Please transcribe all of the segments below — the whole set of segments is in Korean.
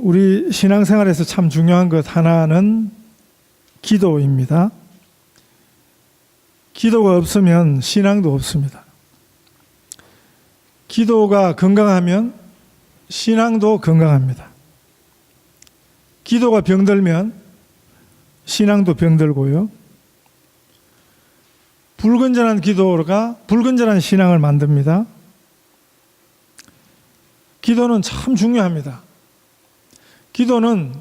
우리 신앙생활에서 참 중요한 것 하나는 기도입니다. 기도가 없으면 신앙도 없습니다. 기도가 건강하면 신앙도 건강합니다. 기도가 병들면 신앙도 병들고요. 불건전한 기도가 불건전한 신앙을 만듭니다. 기도는 참 중요합니다. 기도는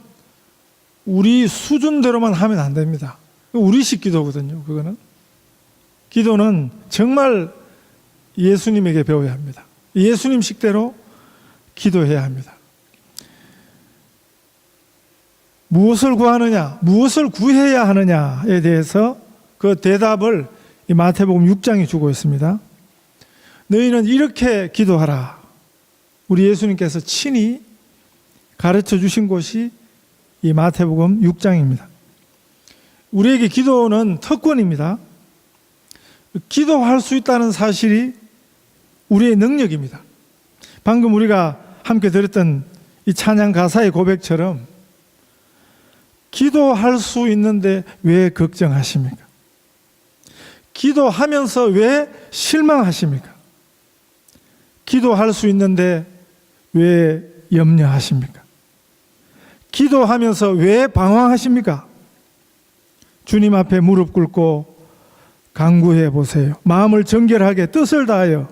우리 수준대로만 하면 안 됩니다. 우리식 기도거든요. 그거는 기도는 정말 예수님에게 배워야 합니다. 예수님 식대로 기도해야 합니다. 무엇을 구하느냐, 무엇을 구해야 하느냐에 대해서 그 대답을 이 마태복음 6장이 주고 있습니다. 너희는 이렇게 기도하라. 우리 예수님께서 친히 가르쳐 주신 곳이 이 마태복음 6장입니다. 우리에게 기도는 특권입니다. 기도할 수 있다는 사실이 우리의 능력입니다. 방금 우리가 함께 들었던 이 찬양 가사의 고백처럼 기도할 수 있는데 왜 걱정하십니까? 기도하면서 왜 실망하십니까? 기도할 수 있는데 왜 염려하십니까? 기도하면서 왜 방황하십니까? 주님 앞에 무릎 꿇고 간구해 보세요. 마음을 정결하게 뜻을 다하여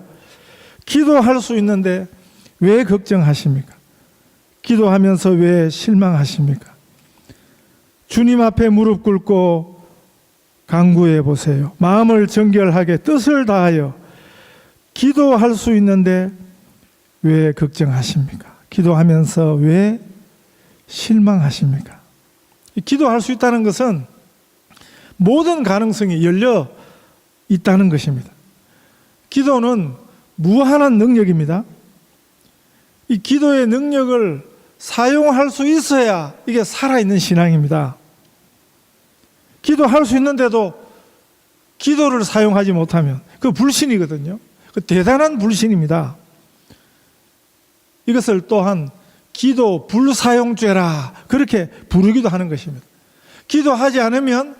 기도할 수 있는데 왜 걱정하십니까? 기도하면서 왜 실망하십니까? 주님 앞에 무릎 꿇고 간구해 보세요. 마음을 정결하게 뜻을 다하여 기도할 수 있는데 왜 걱정하십니까? 기도하면서 왜 실망하십니까? 기도할 수 있다는 것은 모든 가능성이 열려 있다는 것입니다. 기도는 무한한 능력입니다. 이 기도의 능력을 사용할 수 있어야 이게 살아있는 신앙입니다. 기도할 수 있는데도 기도를 사용하지 못하면 그 불신이거든요. 그 대단한 불신입니다. 이것을 또한 기도 불사용죄라 그렇게 부르기도 하는 것입니다. 기도하지 않으면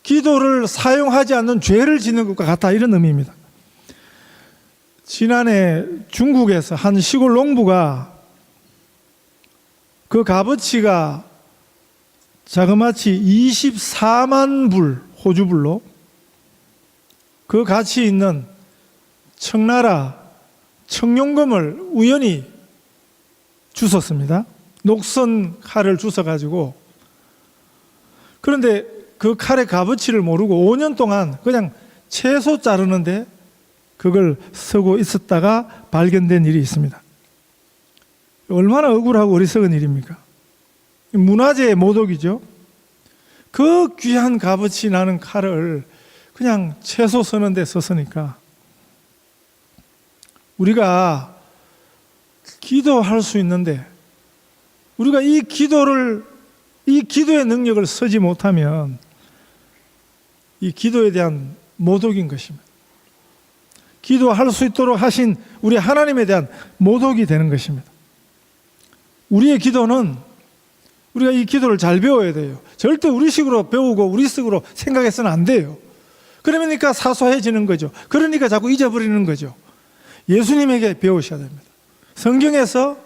기도를 사용하지 않는 죄를 짓는 것과 같다, 이런 의미입니다. 지난해 중국에서 한 시골 농부가 그 값어치가 자그마치 24만 불, 호주불로 그 가치 있는 청나라 청룡금을 우연히 주웠습니다. 녹슨 칼을 주워가지고. 그런데 그 칼의 값어치를 모르고 5년 동안 그냥 채소 자르는데 그걸 쓰고 있었다가 발견된 일이 있습니다. 얼마나 억울하고 어리석은 일입니까? 문화재의 모독이죠. 그 귀한 값어치 나는 칼을 그냥 채소 쓰는 데 썼으니까 우리가 기도할 수 있는데 우리가 이 기도의 능력을 쓰지 못하면 이 기도에 대한 모독인 것입니다. 기도할 수 있도록 하신 우리 하나님에 대한 모독이 되는 것입니다. 우리의 기도는 우리가 이 기도를 잘 배워야 돼요. 절대 우리식으로 배우고 우리식으로 생각해서는 안 돼요. 그러니까 사소해지는 거죠. 그러니까 자꾸 잊어버리는 거죠. 예수님에게 배우셔야 됩니다. 성경에서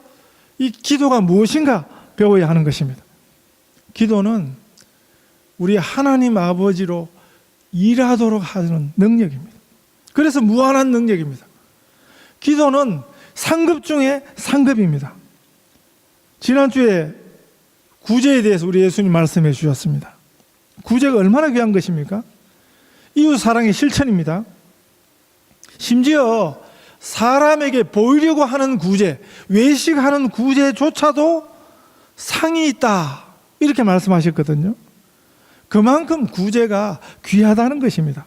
이 기도가 무엇인가 배워야 하는 것입니다. 기도는 우리 하나님 아버지로 일하도록 하는 능력입니다. 그래서 무한한 능력입니다. 기도는 상급 중에 상급입니다. 지난주에 구제에 대해서 우리 예수님 말씀해 주셨습니다. 구제가 얼마나 귀한 것입니까? 이웃 사랑의 실천입니다. 심지어 사람에게 보이려고 하는 구제, 외식하는 구제조차도 상이 있다, 이렇게 말씀하셨거든요. 그만큼 구제가 귀하다는 것입니다.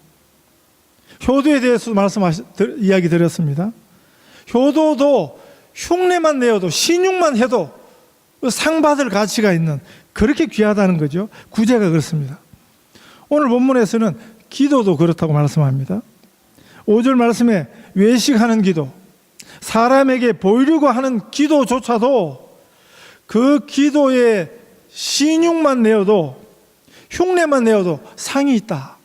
효도에 대해서 이야기 드렸습니다. 효도도 흉내만 내어도, 신용만 해도 상 받을 가치가 있는, 그렇게 귀하다는 거죠. 구제가 그렇습니다. 오늘 본문에서는 기도도 그렇다고 말씀합니다. 5절 말씀에 외식하는 기도, 사람에게 보이려고 하는 기도조차도 그 기도에 신용만 내어도, 흉내만 내어도 상이 있다.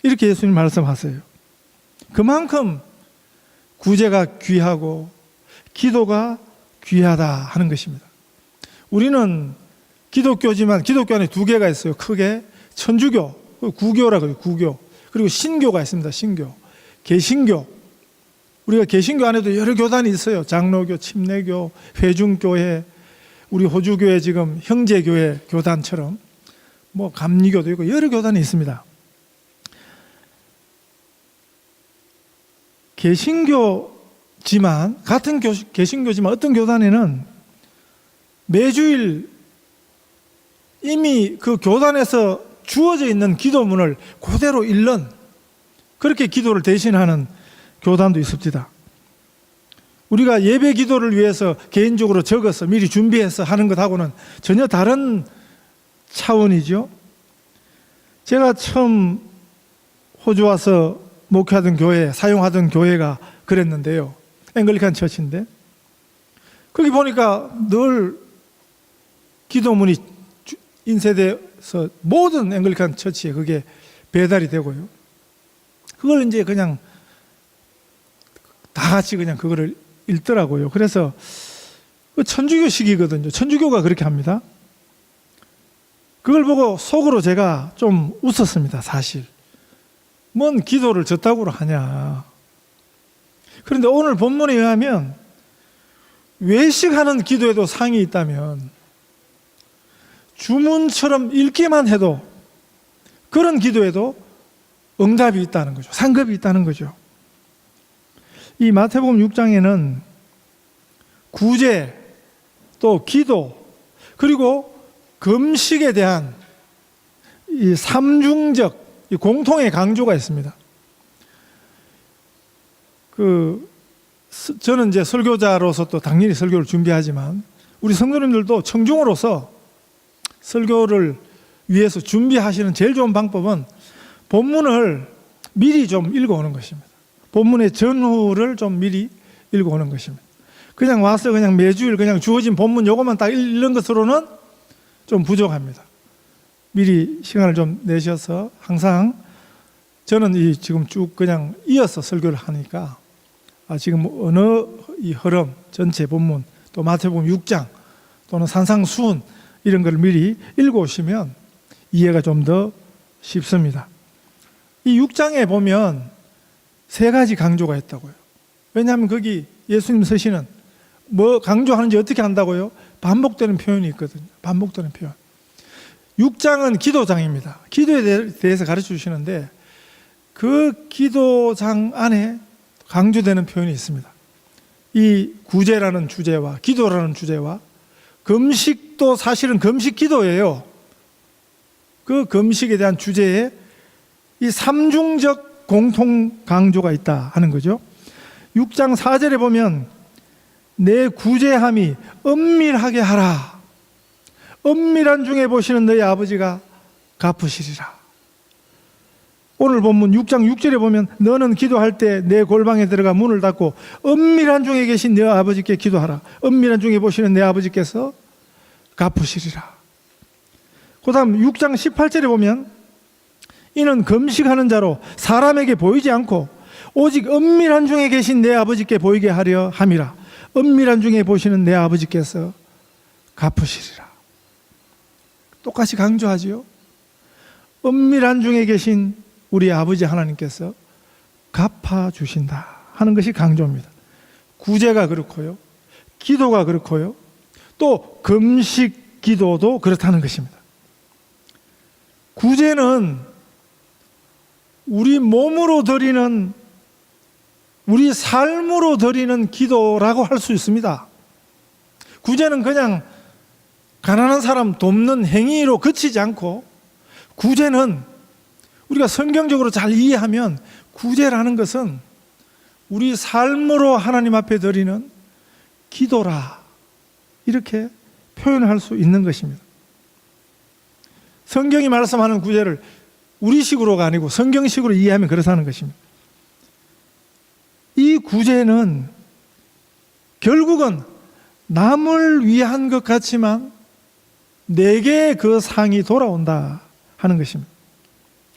이렇게 예수님 말씀하세요. 그만큼 구제가 귀하고 기도가 귀하다 하는 것입니다. 우리는 기독교지만 기독교 안에 두 개가 있어요. 크게 천주교, 구교라 그래요. 구교. 그리고 신교가 있습니다. 신교. 개신교. 우리가 개신교 안에도 여러 교단이 있어요. 장로교, 침례교, 회중교회, 우리 호주교회 지금 형제교회 교단처럼 뭐 감리교도 있고 여러 교단이 있습니다. 개신교지만, 같은 개신교지만 어떤 교단에는 매주일 이미 그 교단에서 주어져 있는 기도문을 그대로 읽는, 그렇게 기도를 대신하는 교단도 있습니다. 우리가 예배 기도를 위해서 개인적으로 적어서 미리 준비해서 하는 것하고는 전혀 다른 차원이죠. 제가 처음 호주 와서 목회하던 교회, 사용하던 교회가 그랬는데요. 앵글리칸 처치인데, 거기 보니까 늘 기도문이 인쇄돼서 모든 앵글리칸 처치에 그게 배달이 되고요. 그걸 이제 그냥 다 같이 그냥 그거를 읽더라고요. 그래서 천주교식이거든요. 천주교가 그렇게 합니다. 그걸 보고 속으로 제가 좀 웃었습니다. 사실 뭔 기도를 저따구로 하냐. 그런데 오늘 본문에 의하면 외식하는 기도에도 상이 있다면 주문처럼 읽기만 해도 그런 기도에도 응답이 있다는 거죠. 상급이 있다는 거죠. 이 마태복음 6장에는 구제, 또 기도, 그리고 금식에 대한 이 삼중적 이 공통의 강조가 있습니다. 저는 이제 설교자로서 또 당연히 설교를 준비하지만 우리 성도님들도 청중으로서 설교를 위해서 준비하시는 제일 좋은 방법은 본문을 미리 좀 읽어오는 것입니다. 본문의 전후를 좀 미리 읽어오는 것입니다. 그냥 와서 그냥 매주일 그냥 주어진 본문 요것만 딱 읽는 것으로는 좀 부족합니다. 미리 시간을 좀 내셔서 항상 저는 지금 쭉 그냥 이어서 설교를 하니까 지금 어느 이 흐름 전체 본문 또 마태복음 6장 또는 산상수훈 이런 걸 미리 읽어오시면 이해가 좀 더 쉽습니다. 이 6장에 보면 세 가지 강조가 있다고요. 왜냐하면 거기 예수님 서시는 뭐 강조하는지 어떻게 한다고요? 반복되는 표현이 있거든요. 반복되는 표현. 6장은 기도장입니다. 기도에 대해서 가르쳐 주시는데 그 기도장 안에 강조되는 표현이 있습니다. 이 구제라는 주제와 기도라는 주제와 금식도 사실은 금식 기도예요. 그 금식에 대한 주제에 이 삼중적 공통 강조가 있다 하는 거죠. 6장 4절에 보면 내 구제함이 은밀하게 하라. 은밀한 중에 보시는 너희 아버지가 갚으시리라. 오늘 본문 6장 6절에 보면 너는 기도할 때 내 골방에 들어가 문을 닫고 은밀한 중에 계신 네 아버지께 기도하라. 은밀한 중에 보시는 내 아버지께서 갚으시리라. 그 다음 6장 18절에 보면 이는 금식하는 자로 사람에게 보이지 않고 오직 은밀한 중에 계신 내 아버지께 보이게 하려 함이라. 은밀한 중에 보시는 내 아버지께서 갚으시리라. 똑같이 강조하지요. 은밀한 중에 계신 우리 아버지 하나님께서 갚아주신다 하는 것이 강조입니다. 구제가 그렇고요, 기도가 그렇고요, 또 금식 기도도 그렇다는 것입니다. 구제는 우리 몸으로 드리는, 우리 삶으로 드리는 기도라고 할 수 있습니다. 구제는 그냥 가난한 사람 돕는 행위로 그치지 않고, 구제는 우리가 성경적으로 잘 이해하면 구제라는 것은 우리 삶으로 하나님 앞에 드리는 기도라, 이렇게 표현할 수 있는 것입니다. 성경이 말씀하는 구제를 우리식으로가 아니고 성경식으로 이해하면 그렇다는 것입니다. 이 구제는 결국은 남을 위한 것 같지만 내게 그 상이 돌아온다 하는 것입니다.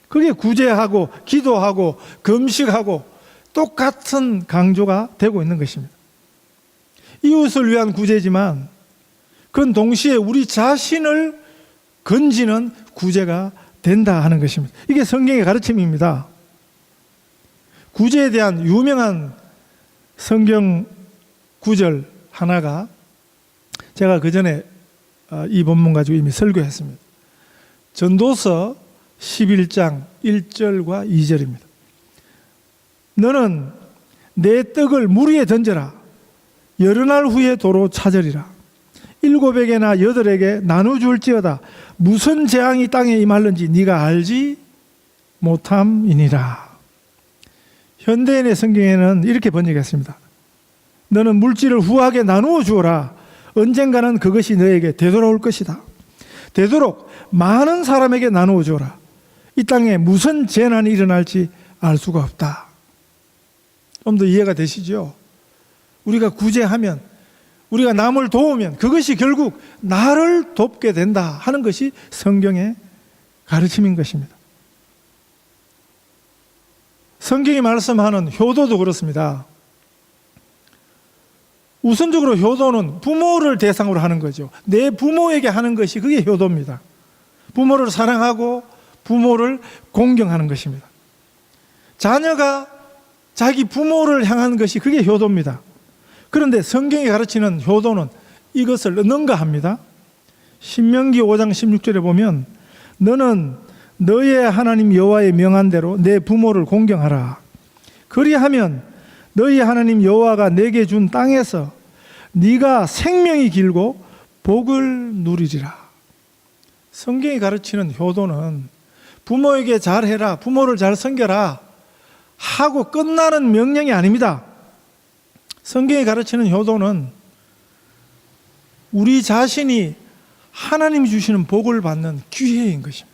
그게 구제하고 기도하고 금식하고 똑같은 강조가 되고 있는 것입니다. 이웃을 위한 구제지만 그건 동시에 우리 자신을 건지는 구제가 된다 하는 것입니다. 이게 성경의 가르침입니다. 구제에 대한 유명한 성경 구절 하나가 제가 그 전에 이 본문 가지고 이미 설교했습니다. 전도서 11장 1절과 2절입니다. 너는 내 떡을 물 위에 던져라. 여러 날 후에 도로 찾으리라. 7에게나 8에게 나누줄지어다. 무슨 재앙이 땅에 임할는지 네가 알지 못함이니라. 현대인의 성경에는 이렇게 번역했습니다. 너는 물질을 후하게 나누어 주어라. 언젠가는 그것이 너에게 되돌아올 것이다. 되도록 많은 사람에게 나누어 주어라. 이 땅에 무슨 재난이 일어날지 알 수가 없다. 좀 더 이해가 되시죠? 우리가 구제하면, 우리가 남을 도우면 그것이 결국 나를 돕게 된다 하는 것이 성경의 가르침인 것입니다. 성경이 말씀하는 효도도 그렇습니다. 우선적으로 효도는 부모를 대상으로 하는 거죠. 내 부모에게 하는 것이 그게 효도입니다. 부모를 사랑하고 부모를 공경하는 것입니다. 자녀가 자기 부모를 향한 것이 그게 효도입니다. 그런데 성경이 가르치는 효도는 이것을 능가합니다. 신명기 5장 16절에 보면 너는 너의 하나님 여호와의 명한 대로 내 부모를 공경하라. 그리하면 너희 하나님 여호와가 내게 준 땅에서 네가 생명이 길고 복을 누리리라. 성경이 가르치는 효도는 부모에게 잘해라, 부모를 잘 섬겨라 하고 끝나는 명령이 아닙니다. 성경이 가르치는 효도는 우리 자신이 하나님이 주시는 복을 받는 기회인 것입니다.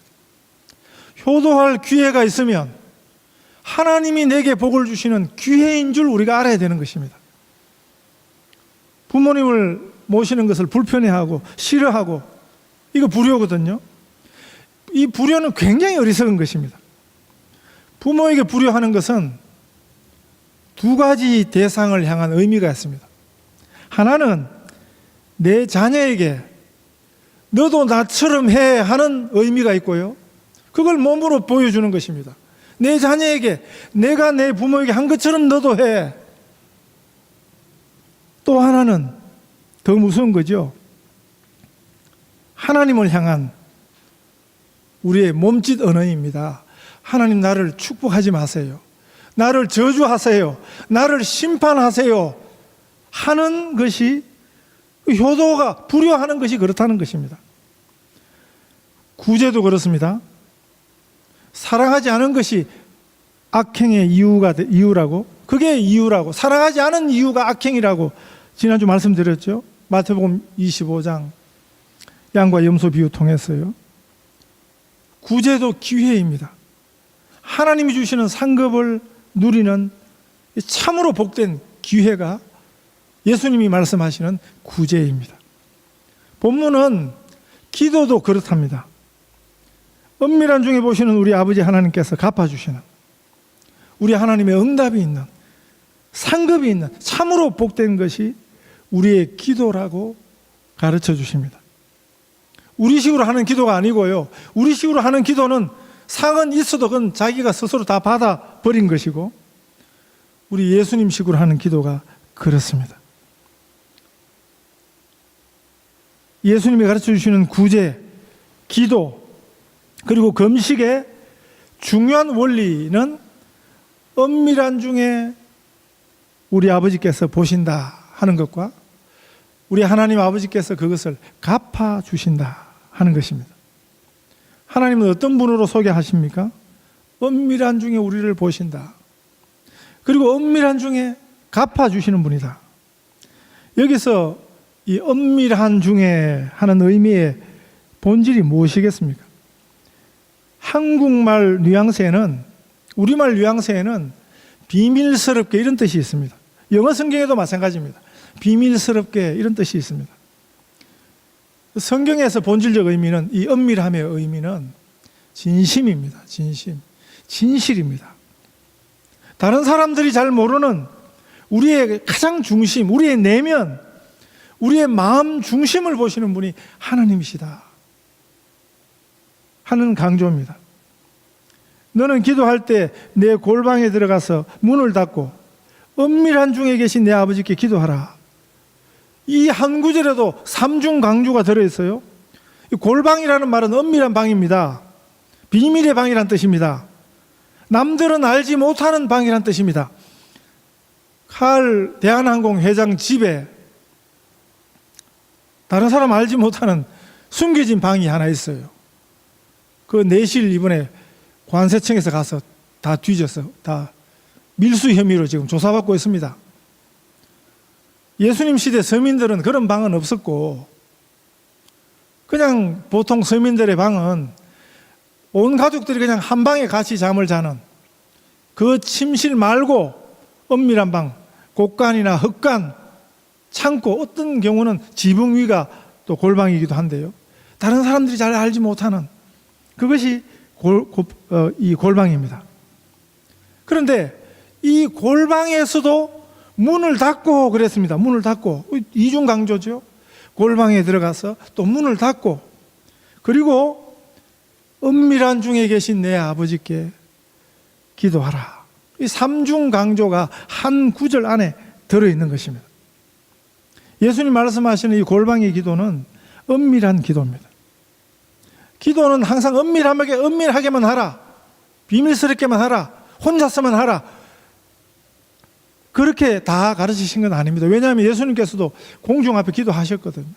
효도할 기회가 있으면 하나님이 내게 복을 주시는 기회인 줄 우리가 알아야 되는 것입니다. 부모님을 모시는 것을 불편해하고 싫어하고 이거 불효거든요. 이 불효는 굉장히 어리석은 것입니다. 부모에게 불효하는 것은 두 가지 대상을 향한 의미가 있습니다. 하나는 내 자녀에게 너도 나처럼 해 하는 의미가 있고요. 그걸 몸으로 보여주는 것입니다. 내 자녀에게 내가 내 부모에게 한 것처럼 너도 해. 또 하나는 더 무서운 거죠. 하나님을 향한 우리의 몸짓 언어입니다. 하나님 나를 축복하지 마세요. 나를 저주하세요. 나를 심판하세요. 하는 것이 효도가 불효하는 것이 그렇다는 것입니다. 구제도 그렇습니다. 사랑하지 않은 것이 악행의 이유라고, 그게 이유라고, 사랑하지 않은 이유가 악행이라고 지난주 말씀드렸죠. 마태복음 25장 양과 염소 비유 통해서요. 구제도 기회입니다. 하나님이 주시는 상급을 누리는 참으로 복된 기회가 예수님이 말씀하시는 구제입니다. 본문은 기도도 그렇답니다. 은밀한 중에 보시는 우리 아버지 하나님께서 갚아주시는, 우리 하나님의 응답이 있는, 상급이 있는 참으로 복된 것이 우리의 기도라고 가르쳐 주십니다. 우리식으로 하는 기도가 아니고요. 우리식으로 하는 기도는 상은 있어도 그건 자기가 스스로 다 받아버린 것이고, 우리 예수님식으로 하는 기도가 그렇습니다. 예수님이 가르쳐 주시는 구제, 기도, 그리고 금식의 중요한 원리는 은밀한 중에 우리 아버지께서 보신다 하는 것과 우리 하나님 아버지께서 그것을 갚아주신다 하는 것입니다. 하나님은 어떤 분으로 소개하십니까? 은밀한 중에 우리를 보신다. 그리고 은밀한 중에 갚아주시는 분이다. 여기서 이 은밀한 중에 하는 의미의 본질이 무엇이겠습니까? 한국말 뉘앙스에는, 우리말 뉘앙스에는 비밀스럽게 이런 뜻이 있습니다. 영어 성경에도 마찬가지입니다. 비밀스럽게 이런 뜻이 있습니다. 성경에서 본질적 의미는, 이 은밀함의 의미는 진심입니다. 진실입니다. 다른 사람들이 잘 모르는 우리의 가장 중심, 우리의 내면, 우리의 마음 중심을 보시는 분이 하나님이시다 하는 강조입니다. 너는 기도할 때 내 골방에 들어가서 문을 닫고 은밀한 중에 계신 내 아버지께 기도하라. 이 한 구절에도 삼중 강조가 들어있어요. 골방이라는 말은 은밀한 방입니다. 비밀의 방이란 뜻입니다. 남들은 알지 못하는 방이란 뜻입니다. 칼 대한항공 회장 집에 다른 사람 알지 못하는 숨겨진 방이 하나 있어요. 그 내실 이번에 관세청에서 가서 다 뒤져서 다 밀수 혐의로 지금 조사받고 있습니다. 예수님 시대 서민들은 그런 방은 없었고, 그냥 보통 서민들의 방은 온 가족들이 그냥 한 방에 같이 잠을 자는 그 침실 말고 은밀한 방, 곡간이나 흙간, 창고, 어떤 경우는 지붕 위가 또 골방이기도 한데요. 다른 사람들이 잘 알지 못하는 그것이 이 골방입니다. 그런데 이 골방에서도 문을 닫고 그랬습니다. 문을 닫고, 이중 강조죠. 골방에 들어가서 또 문을 닫고, 그리고 은밀한 중에 계신 내 아버지께 기도하라. 이 삼중 강조가 한 구절 안에 들어있는 것입니다. 예수님 말씀하시는 이 골방의 기도는 은밀한 기도입니다. 기도는 항상 은밀하게만 하라, 비밀스럽게만 하라, 혼자서만 하라, 그렇게 다 가르치신 건 아닙니다. 왜냐하면 예수님께서도 공중 앞에 기도하셨거든요.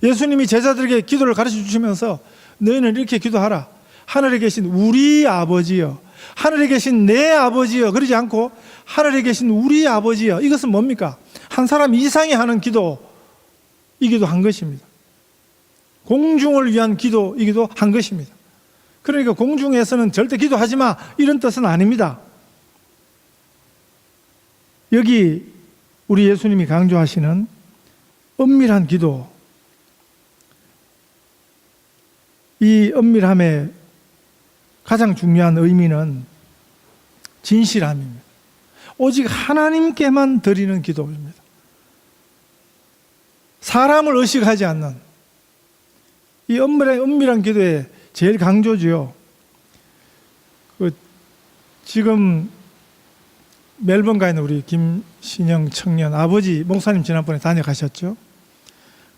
예수님이 제자들에게 기도를 가르쳐 주시면서 너희는 이렇게 기도하라. 하늘에 계신 우리 아버지여, 하늘에 계신 내 아버지여, 그러지 않고 하늘에 계신 우리 아버지여. 이것은 뭡니까? 한 사람 이상이 하는 기도이기도 한 것입니다. 공중을 위한 기도이기도 한 것입니다. 그러니까 공중에서는 절대 기도하지 마, 이런 뜻은 아닙니다. 여기 우리 예수님이 강조하시는 은밀한 기도, 이 은밀함의 가장 중요한 의미는 진실함입니다. 오직 하나님께만 드리는 기도입니다. 사람을 의식하지 않는 이 은밀한 기도의 제일 강조지요. 지금 멜번가에 있는 우리 김신영 청년 아버지 목사님 지난번에 다녀가셨죠.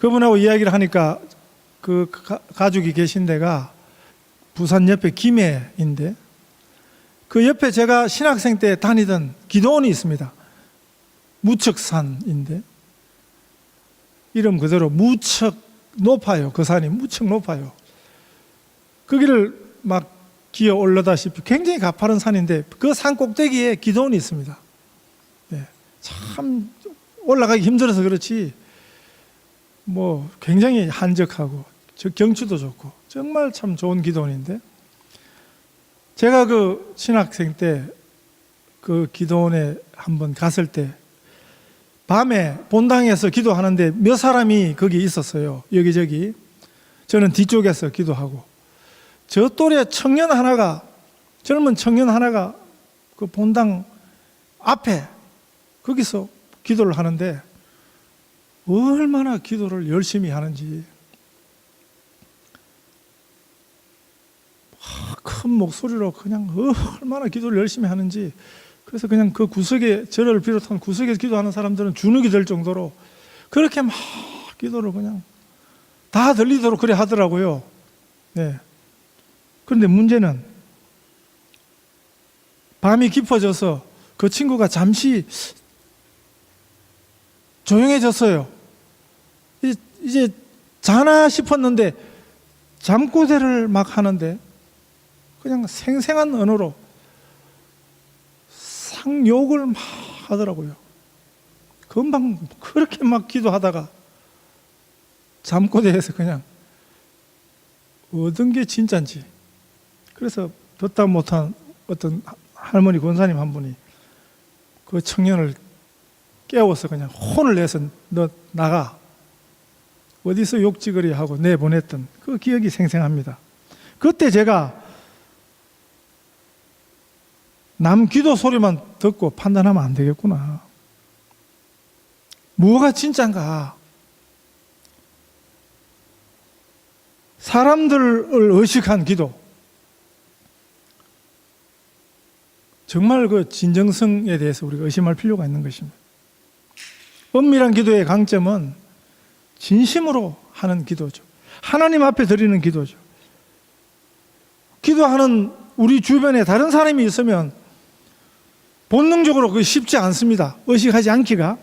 그분하고 이야기를 하니까 그 가족이 계신 데가 부산 옆에 김해인데, 그 옆에 제가 신학생 때 다니던 기도원이 있습니다. 무척산인데 이름 그대로 무척 높아요. 그 산이 무척 높아요. 거기를 막 기어 올라다시피 굉장히 가파른 산인데 그 산 꼭대기에 기도원이 있습니다. 네, 참 올라가기 힘들어서 그렇지 뭐 굉장히 한적하고 경치도 좋고 정말 참 좋은 기도원인데, 제가 그 신학생 때 그 기도원에 한번 갔을 때 밤에 본당에서 기도하는데 몇 사람이 거기 있었어요. 여기저기. 저는 뒤쪽에서 기도하고, 저 또래 청년 하나가, 젊은 청년 하나가 그 본당 앞에 거기서 기도를 하는데 얼마나 기도를 열심히 하는지, 큰 목소리로 그냥 얼마나 기도를 열심히 하는지, 그래서 그냥 그 구석에, 저를 비롯한 구석에 기도하는 사람들은 주눅이 될 정도로 그렇게 막 기도를 그냥 다 들리도록 그래 하더라고요. 네. 그런데 문제는 밤이 깊어져서 그 친구가 잠시 조용해졌어요. 이제 자나 싶었는데 잠꼬대를 막 하는데 그냥 생생한 언어로 상욕을 막 하더라고요. 금방 그렇게 막 기도하다가 잠꼬대에서 그냥 얻은 게 진짠지. 그래서 듣다 못한 어떤 할머니 권사님 한 분이 그 청년을 깨워서 그냥 혼을 내서 너 나가. 어디서 욕지거리 하고 내보냈던 그 기억이 생생합니다. 그때 제가 남 기도 소리만 듣고 판단하면 안 되겠구나. 뭐가 진짠가? 사람들을 의식한 기도. 정말 그 진정성에 대해서 우리가 의심할 필요가 있는 것입니다. 엄밀한 기도의 강점은 진심으로 하는 기도죠. 하나님 앞에 드리는 기도죠. 기도하는 우리 주변에 다른 사람이 있으면 본능적으로 그게 쉽지 않습니다. 의식하지 않기가.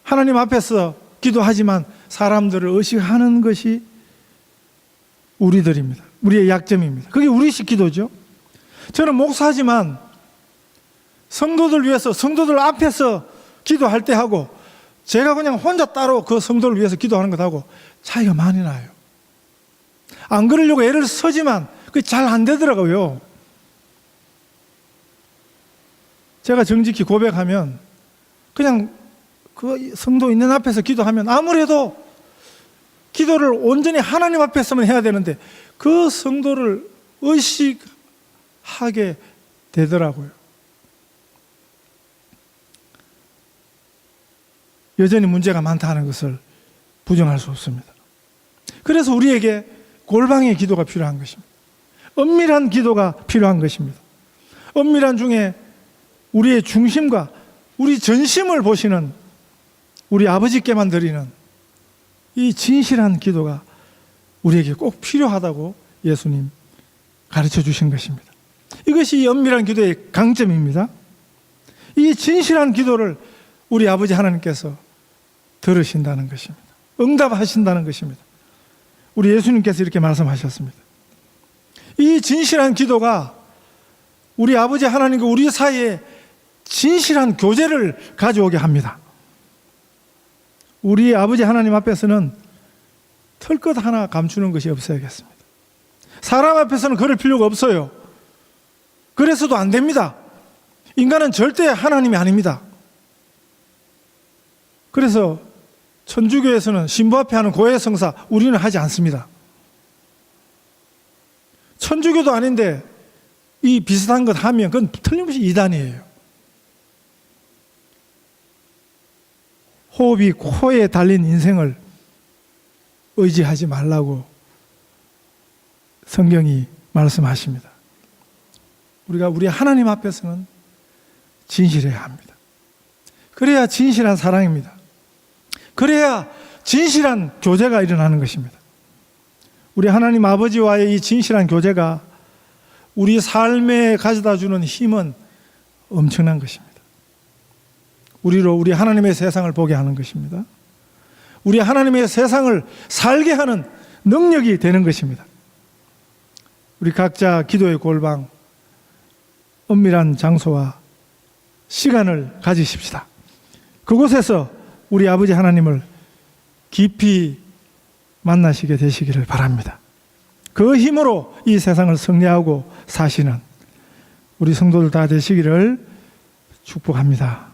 하나님 앞에서 기도하지만 사람들을 의식하는 것이 우리들입니다. 우리의 약점입니다. 그게 우리식 기도죠. 저는 목사지만 성도들 위해서, 성도들 앞에서 기도할 때 하고, 제가 그냥 혼자 따로 그 성도를 위해서 기도하는 것하고 차이가 많이 나요. 안 그러려고 애를 쓰지만 그게 잘 안 되더라고요. 제가 정직히 고백하면 그냥 그 성도 있는 앞에서 기도하면 아무래도 기도를 온전히 하나님 앞에서만 해야 되는데 그 성도를 의식하게 되더라고요. 여전히 문제가 많다는 것을 부정할 수 없습니다. 그래서 우리에게 골방의 기도가 필요한 것입니다. 엄밀한 기도가 필요한 것입니다. 엄밀한 중에 우리의 중심과 우리 전심을 보시는 우리 아버지께만 드리는 이 진실한 기도가 우리에게 꼭 필요하다고 예수님 가르쳐 주신 것입니다. 이것이 이 엄밀한 기도의 강점입니다. 이 진실한 기도를 우리 아버지 하나님께서 들으신다는 것입니다. 응답하신다는 것입니다. 우리 예수님께서 이렇게 말씀하셨습니다. 이 진실한 기도가 우리 아버지 하나님과 우리 사이에 진실한 교제를 가져오게 합니다. 우리 아버지 하나님 앞에서는 털것 하나 감추는 것이 없어야겠습니다. 사람 앞에서는 그럴 필요가 없어요. 그래서도 안 됩니다. 인간은 절대 하나님이 아닙니다. 그래서 천주교에서는 신부 앞에 하는 고해성사 우리는 하지 않습니다. 천주교도 아닌데 이 비슷한 것 하면 그건 틀림없이 이단이에요. 호흡이 코에 달린 인생을 의지하지 말라고 성경이 말씀하십니다. 우리가 우리 하나님 앞에서는 진실해야 합니다. 그래야 진실한 사랑입니다. 그래야 진실한 교제가 일어나는 것입니다. 우리 하나님 아버지와의 이 진실한 교제가 우리 삶에 가져다 주는 힘은 엄청난 것입니다. 우리로 우리 하나님의 세상을 보게 하는 것입니다. 우리 하나님의 세상을 살게 하는 능력이 되는 것입니다. 우리 각자 기도의 골방, 엄밀한 장소와 시간을 가지십시다. 그곳에서 우리 아버지 하나님을 깊이 만나시게 되시기를 바랍니다. 그 힘으로 이 세상을 승리하고 사시는 우리 성도들 다 되시기를 축복합니다.